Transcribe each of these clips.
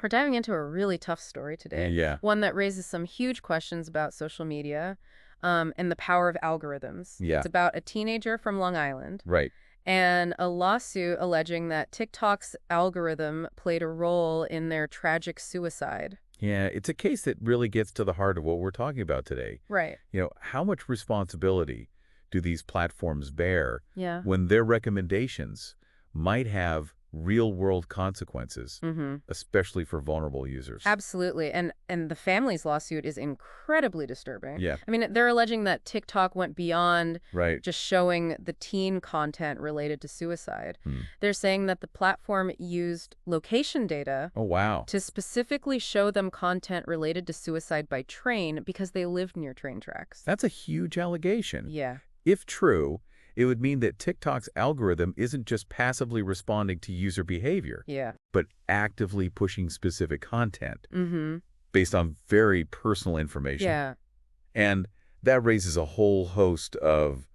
We're diving into a really tough story today, Yeah, one that raises some huge questions about social media and the power of algorithms. yeah, It's about a teenager from Long Island right. and a lawsuit alleging that TikTok's algorithm played a role in their tragic suicide. Yeah, it's a case that really gets to the heart of what we're talking about today. Right. How much responsibility do these platforms bear Yeah. when their recommendations might have real-world consequences, Mm-hmm. especially for vulnerable users? Absolutely. And the family's lawsuit is incredibly disturbing. Yeah, I mean, they're alleging that TikTok went beyond right. just showing the teen content related to suicide. Hmm. They're saying that the platform used location data Oh, wow. to specifically show them content related to suicide by train because they lived near train tracks. That's a huge allegation. Yeah. If true, it would mean that TikTok's algorithm isn't just passively responding to user behavior, Yeah. but actively pushing specific content Mm-hmm. based on very personal information. Yeah. And that raises a whole host of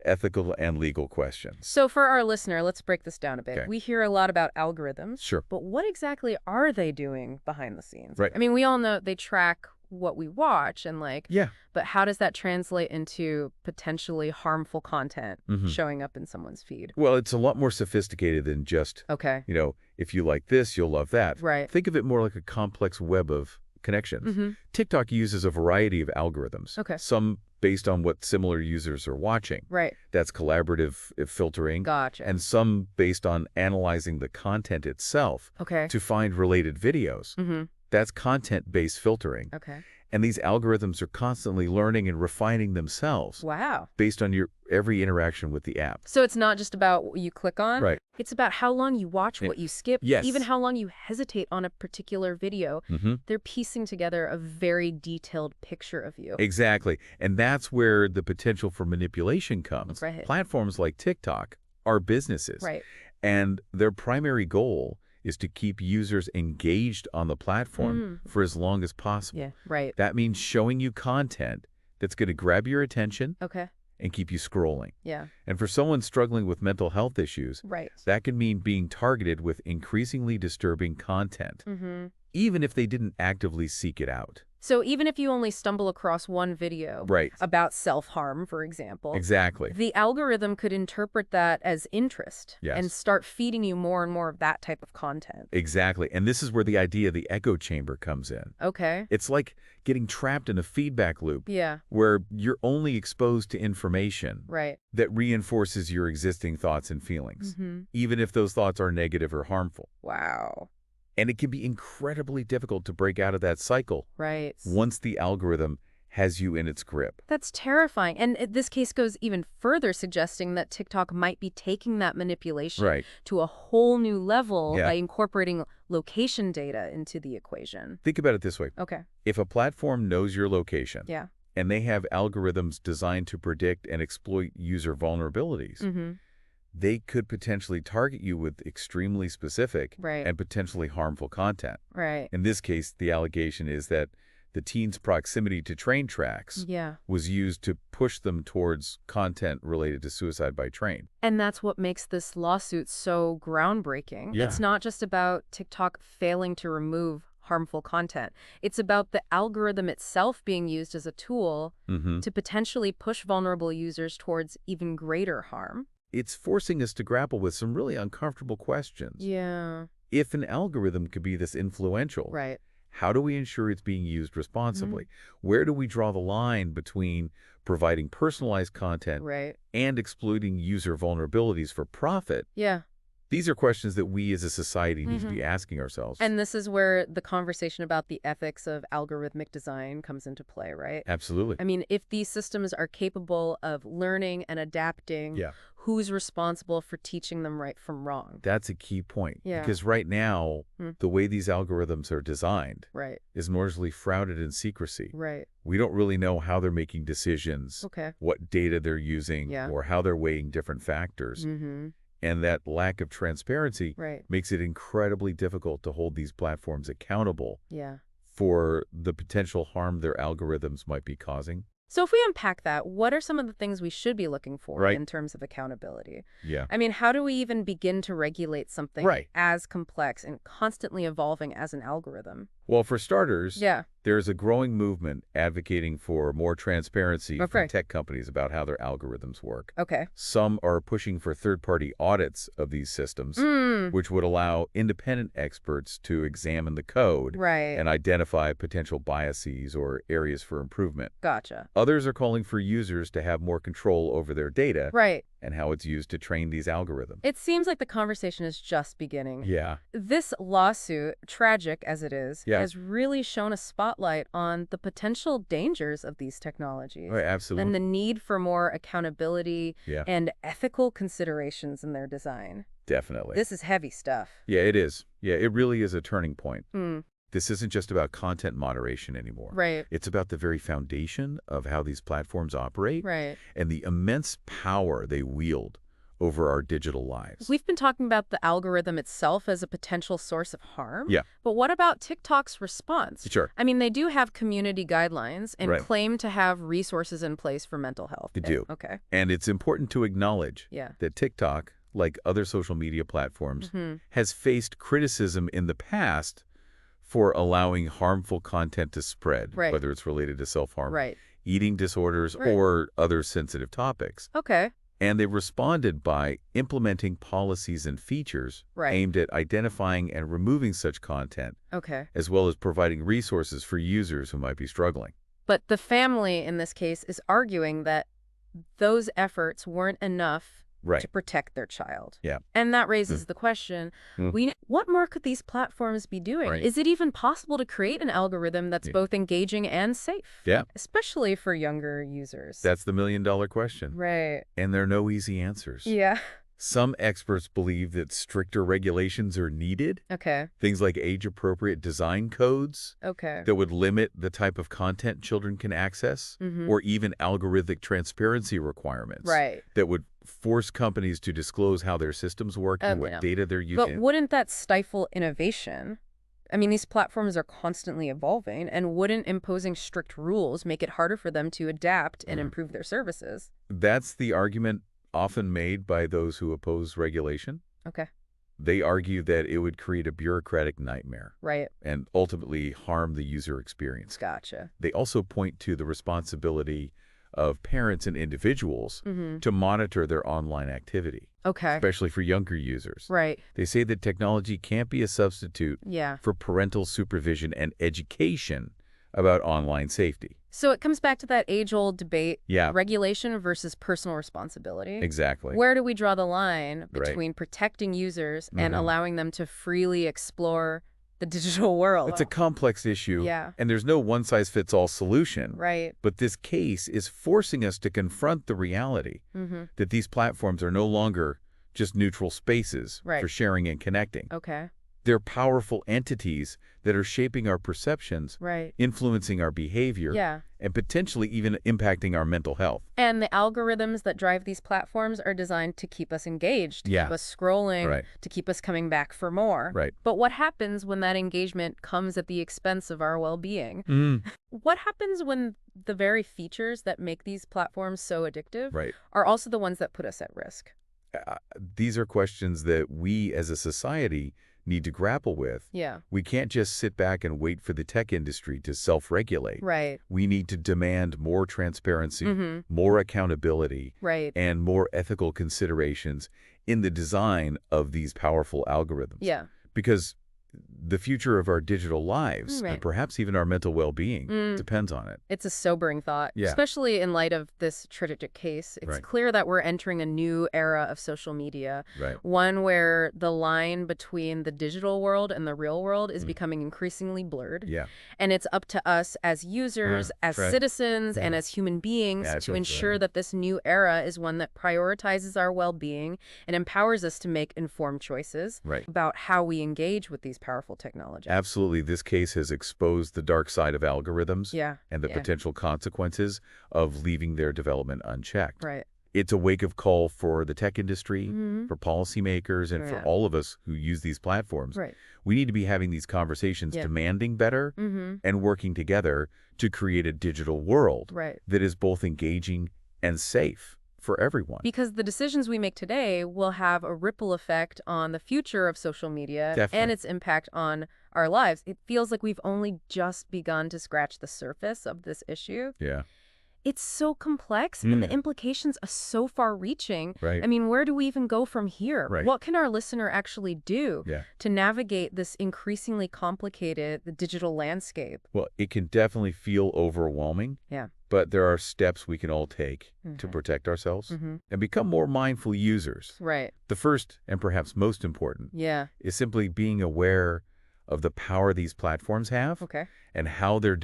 ethical and legal questions. So for our listener, let's break this down a bit. Okay. We hear a lot about algorithms, Sure. but what exactly are they doing behind the scenes? Right. I mean, we all know they track what we watch and Yeah. but how does that translate into potentially harmful content showing up in someone's feed? Well, it's a lot more sophisticated than just, Okay. if you like this, you'll love that. Right. Think of it more like a complex web of connections. TikTok uses a variety of algorithms. Okay. Some based on what similar users are watching. Right. That's collaborative filtering. Gotcha. And some based on analyzing the content itself Okay. to find related videos. That's content-based filtering. Okay. And these algorithms are constantly learning and refining themselves Wow. based on your every interaction with the app. So it's not just about what you click on. Right. It's about how long you watch, what you skip, Yes. even how long you hesitate on a particular video. They're piecing together a very detailed picture of you. Exactly. And that's where the potential for manipulation comes. Right. Platforms like TikTok are businesses. Right. And their primary goal is to keep users engaged on the platform for as long as possible. Yeah. Right. That means showing you content that's going to grab your attention Okay. and keep you scrolling. Yeah. And for someone struggling with mental health issues, Right. that can mean being targeted with increasingly disturbing content, even if they didn't actively seek it out. So even if you only stumble across one video Right. about self-harm, for example, Exactly. the algorithm could interpret that as interest Yes. and start feeding you more and more of that type of content. Exactly. And this is where the idea of the echo chamber comes in. Okay. It's like getting trapped in a feedback loop Yeah. where you're only exposed to information Right. that reinforces your existing thoughts and feelings, even if those thoughts are negative or harmful. Wow. And it can be incredibly difficult to break out of that cycle Right. once the algorithm has you in its grip. That's terrifying. And this case goes even further, suggesting that TikTok might be taking that manipulation Right. to a whole new level Yeah. by incorporating location data into the equation. Think about it this way. Okay. If a platform knows your location Yeah. and they have algorithms designed to predict and exploit user vulnerabilities, they could potentially target you with extremely specific Right. and potentially harmful content. Right. In this case, the allegation is that the teen's proximity to train tracks Yeah. was used to push them towards content related to suicide by train. And that's what makes this lawsuit so groundbreaking. Yeah. It's not just about TikTok failing to remove harmful content. It's about the algorithm itself being used as a tool to potentially push vulnerable users towards even greater harm. It's forcing us to grapple with some really uncomfortable questions. Yeah. If an algorithm could be this influential, Right. how do we ensure it's being used responsibly? Where do we draw the line between providing personalized content Right. and exploiting user vulnerabilities for profit? Yeah. These are questions that we as a society need to be asking ourselves. And this is where the conversation about the ethics of algorithmic design comes into play, right? Absolutely. I mean, if these systems are capable of learning and adapting, Yeah. who's responsible for teaching them right from wrong? That's a key point. Yeah. Because right now, the way these algorithms are designed Right. is largely shrouded in secrecy. Right. We don't really know how they're making decisions, Okay. what data they're using, Yeah. or how they're weighing different factors. And that lack of transparency Right. makes it incredibly difficult to hold these platforms accountable Yeah. for the potential harm their algorithms might be causing. So if we unpack that, what are some of the things we should be looking for Right. in terms of accountability? Yeah. I mean, how do we even begin to regulate something Right. as complex and constantly evolving as an algorithm? Well, for starters, Yeah. there's a growing movement advocating for more transparency from Okay. tech companies about how their algorithms work. Okay. Some are pushing for third-party audits of these systems, Mm, which would allow independent experts to examine the code right. and identify potential biases or areas for improvement. Gotcha. Others are calling for users to have more control over their data Right. and how it's used to train these algorithms. It seems like the conversation is just beginning. Yeah. This lawsuit, tragic as it is, Yeah. has really shown a spotlight on the potential dangers of these technologies Right, absolutely. and the need for more accountability Yeah, and ethical considerations in their design. definitely. This is heavy stuff. Yeah, it is. Yeah, it really is a turning point. Mm, This isn't just about content moderation anymore. right, It's about the very foundation of how these platforms operate right. and the immense power they wield over our digital lives. We've been talking about the algorithm itself as a potential source of harm. Yeah. But what about TikTok's response? Sure. I mean, they do have community guidelines and Right. claim to have resources in place for mental health. They do. Okay. And it's important to acknowledge Yeah. that TikTok, like other social media platforms, Hmm. has faced criticism in the past for allowing harmful content to spread, Right. whether it's related to self-harm, Right. eating disorders, Right. or other sensitive topics. Okay. And they responded by implementing policies and features Right. aimed at identifying and removing such content, Okay. as well as providing resources for users who might be struggling. But the family in this case is arguing that those efforts weren't enough Right. to protect their child. Yeah. And that raises the question, Mm. what more could these platforms be doing? Right. Is it even possible to create an algorithm that's Yeah. both engaging and safe? Yeah. Especially for younger users. That's the million-dollar question. Right. And there are no easy answers. Yeah. Some experts believe that stricter regulations are needed, Okay. things like age-appropriate design codes Okay. that would limit the type of content children can access, Mm-hmm. or even algorithmic transparency requirements Right. that would force companies to disclose how their systems work and what Yeah. data they're But using. wouldn't that stifle innovation? I mean, these platforms are constantly evolving, and wouldn't imposing strict rules make it harder for them to adapt and improve their services? That's the argument often made by those who oppose regulation. Okay. They argue that it would create a bureaucratic nightmare Right. and ultimately harm the user experience. Gotcha. They also point to the responsibility of parents and individuals Mm-hmm. to monitor their online activity, Okay. especially for younger users. Right. They say that technology can't be a substitute Yeah. for parental supervision and education about online safety. So it comes back to that age-old debate, Yeah, regulation versus personal responsibility. exactly. Where do we draw the line Right. between protecting users and Mhm. allowing them to freely explore the digital world? It's a complex issue, Yeah. and there's no one-size-fits-all solution. Right. But this case is forcing us to confront the reality Mm-hmm. that these platforms are no longer just neutral spaces Right. for sharing and connecting. Okay. They're powerful entities that are shaping our perceptions, Right. influencing our behavior, Yeah. and potentially even impacting our mental health. And the algorithms that drive these platforms are designed to keep us engaged, to Yeah. keep us scrolling, Right. to keep us coming back for more. Right. But what happens when that engagement comes at the expense of our well-being? What happens when the very features that make these platforms so addictive Right. are also the ones that put us at risk? These are questions that we as a society need to grapple with. Yeah. We can't just sit back and wait for the tech industry to self-regulate. Right. We need to demand more transparency, Mm-hmm. more accountability, Right. and more ethical considerations in the design of these powerful algorithms. Yeah. Because the future of our digital lives, Right. and perhaps even our mental well-being, Mm. depends on it. It's a sobering thought, Yeah. especially in light of this tragic case. It's Right. clear that we're entering a new era of social media, Right. one where the line between the digital world and the real world is becoming increasingly blurred. Yeah. And it's up to us as users, as that's right. citizens, and Yeah. as human beings That's to right. ensure that this new era is one that prioritizes our well-being and empowers us to make informed choices Right. about how we engage with these powerful technologies. Absolutely. This case has exposed the dark side of algorithms Yeah. and the Yeah. potential consequences of leaving their development unchecked. Right. It's a wake-up call for the tech industry, Mm-hmm. for policymakers, and for Yeah. all of us who use these platforms. Right. We need to be having these conversations, Yeah. demanding better Mm-hmm. and working together to create a digital world Right. that is both engaging and safe for everyone. Because the decisions we make today will have a ripple effect on the future of social media and Definitely. its impact on our lives. It feels like we've only just begun to scratch the surface of this issue. Yeah. It's so complex and the implications are so far-reaching. Right. I mean, where do we even go from here? Right. What can our listener actually do Yeah. to navigate this increasingly complicated digital landscape? Well, it can definitely feel overwhelming, Yeah. but there are steps we can all take to Mhm. protect ourselves Mm-hmm. and become more mindful users. Right. The first, and perhaps most important, Yeah. is simply being aware of the power these platforms have Okay. and how they're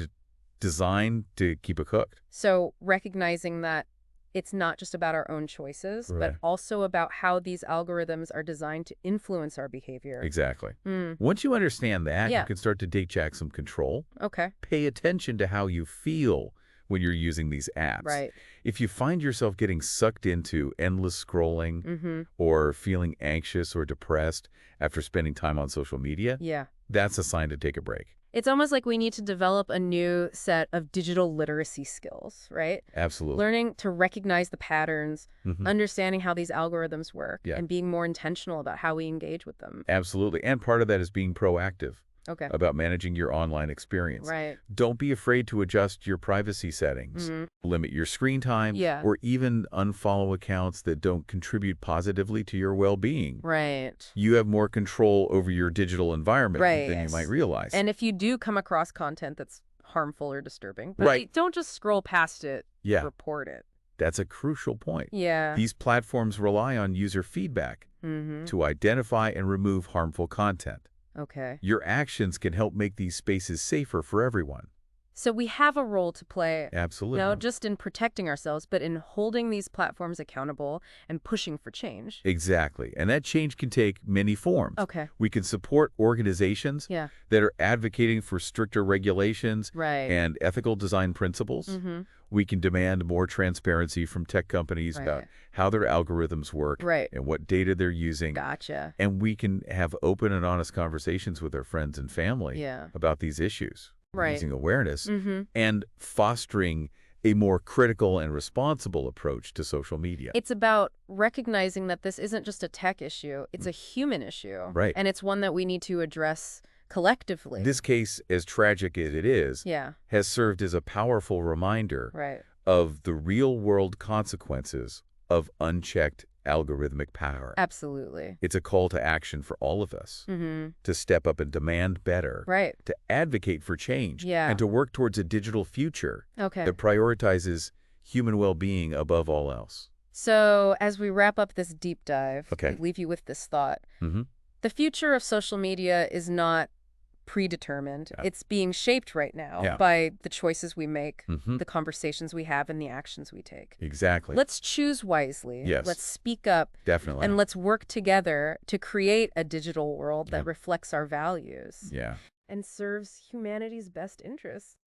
designed to keep us hooked. So recognizing that it's not just about our own choices, but Right. also about how these algorithms are designed to influence our behavior. Exactly. Mm. Once you understand that, Yeah. you can start to take back some control. Okay. Pay attention to how you feel when you're using these apps. Right. If you find yourself getting sucked into endless scrolling Mm-hmm. or feeling anxious or depressed after spending time on social media, Yeah. that's a sign to take a break. It's almost like we need to develop a new set of digital literacy skills, right? Absolutely. Learning to recognize the patterns, Mhm. understanding how these algorithms work, Yeah. and being more intentional about how we engage with them. Absolutely. And part of that is being proactive Okay. about managing your online experience. Right. Don't be afraid to adjust your privacy settings, Mhm. limit your screen time, Yeah. or even unfollow accounts that don't contribute positively to your well-being. Right. You have more control over your digital environment than you might realize. And if you do come across content that's harmful or disturbing, but Right. don't just scroll past it, Yeah, report it. that's a crucial point. Yeah. These platforms rely on user feedback Mm-hmm. to identify and remove harmful content. Okay. Your actions can help make these spaces safer for everyone. So we have a role to play, Absolutely. not just in protecting ourselves, but in holding these platforms accountable and pushing for change. Exactly. And that change can take many forms. Okay. We can support organizations Yeah. that are advocating for stricter regulations Right. and ethical design principles. Mm-hmm. We can demand more transparency from tech companies about Right. how their algorithms work Right. and what data they're using. Gotcha. And we can have open and honest conversations with our friends and family Yeah. about these issues, Right. raising awareness Mm-hmm. and fostering a more critical and responsible approach to social media. It's about recognizing that this isn't just a tech issue, it's a human issue. Right. And it's one that we need to address collectively. This case, as tragic as it is, Yeah. has served as a powerful reminder Right. of the real-world consequences of unchecked algorithmic power. Absolutely. It's a call to action for all of us Mm-hmm. to step up and demand better, Right. to advocate for change, Yeah. and to work towards a digital future Okay. that prioritizes human well-being above all else. So as we wrap up this deep dive, Okay. I leave you with this thought. Mm-hmm. The future of social media is not predetermined. Yeah. It's being shaped right now Yeah. by the choices we make, Mm-hmm. the conversations we have, and the actions we take. Exactly. Let's choose wisely. Yes. Let's speak up. Definitely. And let's work together to create a digital world that Yeah. reflects our values Yeah. and serves humanity's best interests.